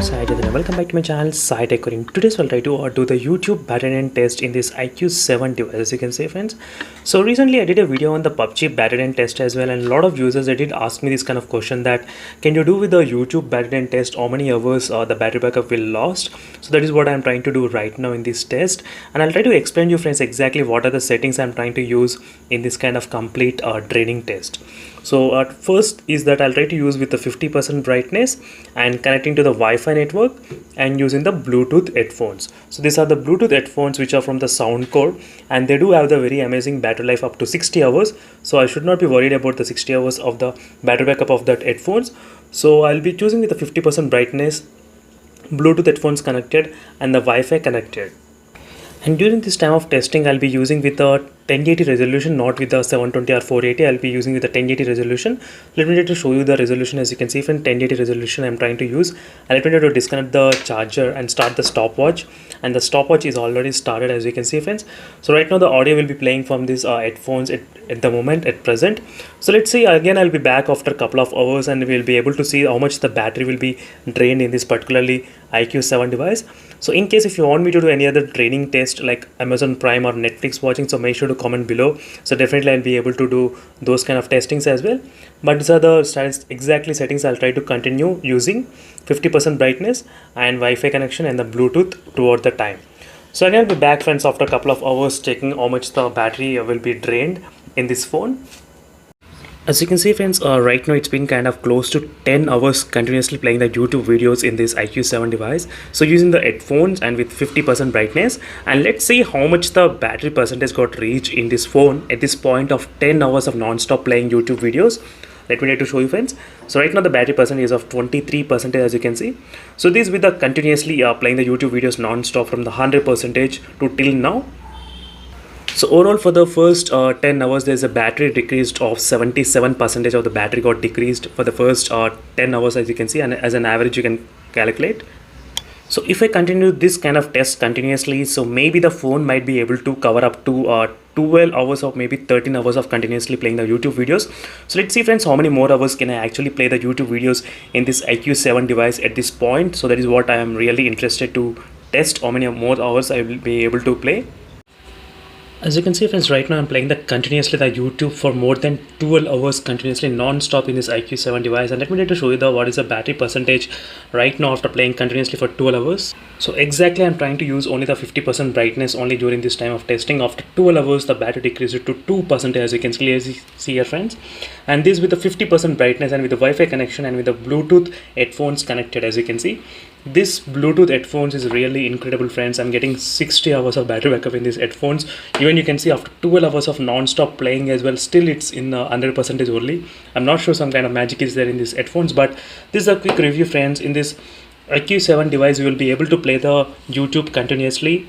Sai Jadin and welcome back to my channel Sai Tech Coding. Today I'll try to do the YouTube battery end test in this IQ7 device, as you can see friends. So recently I did a video on the PUBG battery end test as well, and a lot of users they did ask me this kind of question that can you do with the YouTube battery end test how many hours the battery backup will last. So that is what I'm trying to do right now in this test, and I'll try to explain you friends exactly what are the settings I'm trying to use in this kind of complete training test. So at first is that I'll try to use with the 50% brightness and connecting to the Wi-Fi network and using the Bluetooth headphones. So these are the Bluetooth headphones which are from the Soundcore, and they do have the very amazing battery life up to 60 hours. So I should not be worried about the 60 hours of the battery backup of that headphones. So I'll be choosing with the 50% brightness, Bluetooth headphones connected and the Wi-Fi connected. And during this time of testing, I'll be using with a 1080 resolution, not with the 720 or 480. I'll be using with the 1080 resolution. Let me try to show you the resolution. As you can see, from 1080 resolution I'm trying to use. And let me try to disconnect the charger and start the stopwatch. And the stopwatch is already started, as you can see friends. So right now the audio will be playing from these headphones at the moment at present. So let's see, again I'll be back after a couple of hours and we'll be able to see how much the battery will be drained in this particularly IQ7 device. So in case if you want me to do any other training test like Amazon Prime or Netflix watching, so make sure to comment below. So definitely I'll be able to do those kind of testings as well. But these are the exactly settings I'll try to continue using: 50% brightness and Wi-Fi connection and the Bluetooth throughout the time. So again I'll be back friends after a couple of hours checking how much the battery will be drained in this phone. As you can see friends, right now it's been kind of close to 10 hours continuously playing the YouTube videos in this IQ7 device. So using the headphones and with 50% brightness, and let's see how much the battery percentage got reached in this phone at this point of 10 hours of non-stop playing YouTube videos. Let me try to show you friends. So right now the battery percentage is of 23%, as you can see. So this with the continuously playing the YouTube videos non-stop from the 100% to till now. So overall for the first 10 hours there's a battery decreased of 77% of the battery got decreased for the first 10 hours, as you can see, and as an average you can calculate. So if I continue this kind of test continuously, so maybe the phone might be able to cover up to 12 hours or maybe 13 hours of continuously playing the YouTube videos. So let's see friends, how many more hours can I actually play the YouTube videos in this IQ7 device at this point. So that is what I am really interested to test, how many more hours I will be able to play. As you can see friends, right now I'm playing continuously the YouTube for more than 12 hours continuously non-stop in this IQ7 device. And let me try to show you what is the battery percentage right now after playing continuously for 12 hours. So exactly I'm trying to use only the 50% brightness only during this time of testing. After 12 hours the battery decreased to 2%, as you can clearly see here friends. And this with the 50% brightness and with the Wi-Fi connection and with the Bluetooth headphones connected, as you can see. This Bluetooth headphones is really incredible friends. I'm getting 60 hours of battery backup in these headphones. Even you can see after 12 hours of non-stop playing as well, still it's in 100% only. I'm not sure some kind of magic is there in these headphones, but this is a quick review friends. In this IQ7 device you will be able to play the YouTube continuously,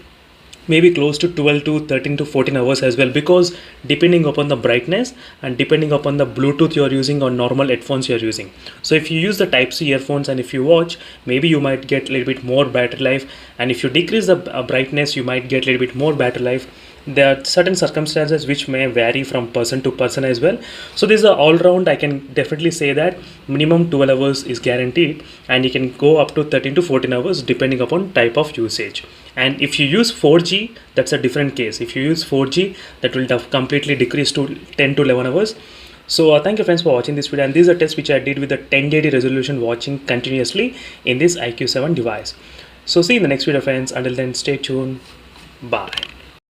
maybe close to 12 to 13 to 14 hours as well, because depending upon the brightness and depending upon the Bluetooth you are using or normal headphones you are using. So if you use the Type-C earphones and if you watch, maybe you might get a little bit more battery life, and if you decrease the brightness you might get a little bit more battery life. There are certain circumstances which may vary from person to person as well. So this is all round, I can definitely say that minimum 12 hours is guaranteed, and you can go up to 13 to 14 hours depending upon type of usage. And if you use 4G, that's a different case. If you use 4G, that will have completely decreased to 10 to 11 hours. So thank you friends for watching this video, and this is a test which I did with the 1080 resolution watching continuously in this IQ7 device. So see you in the next video friends. Until then, stay tuned. Bye.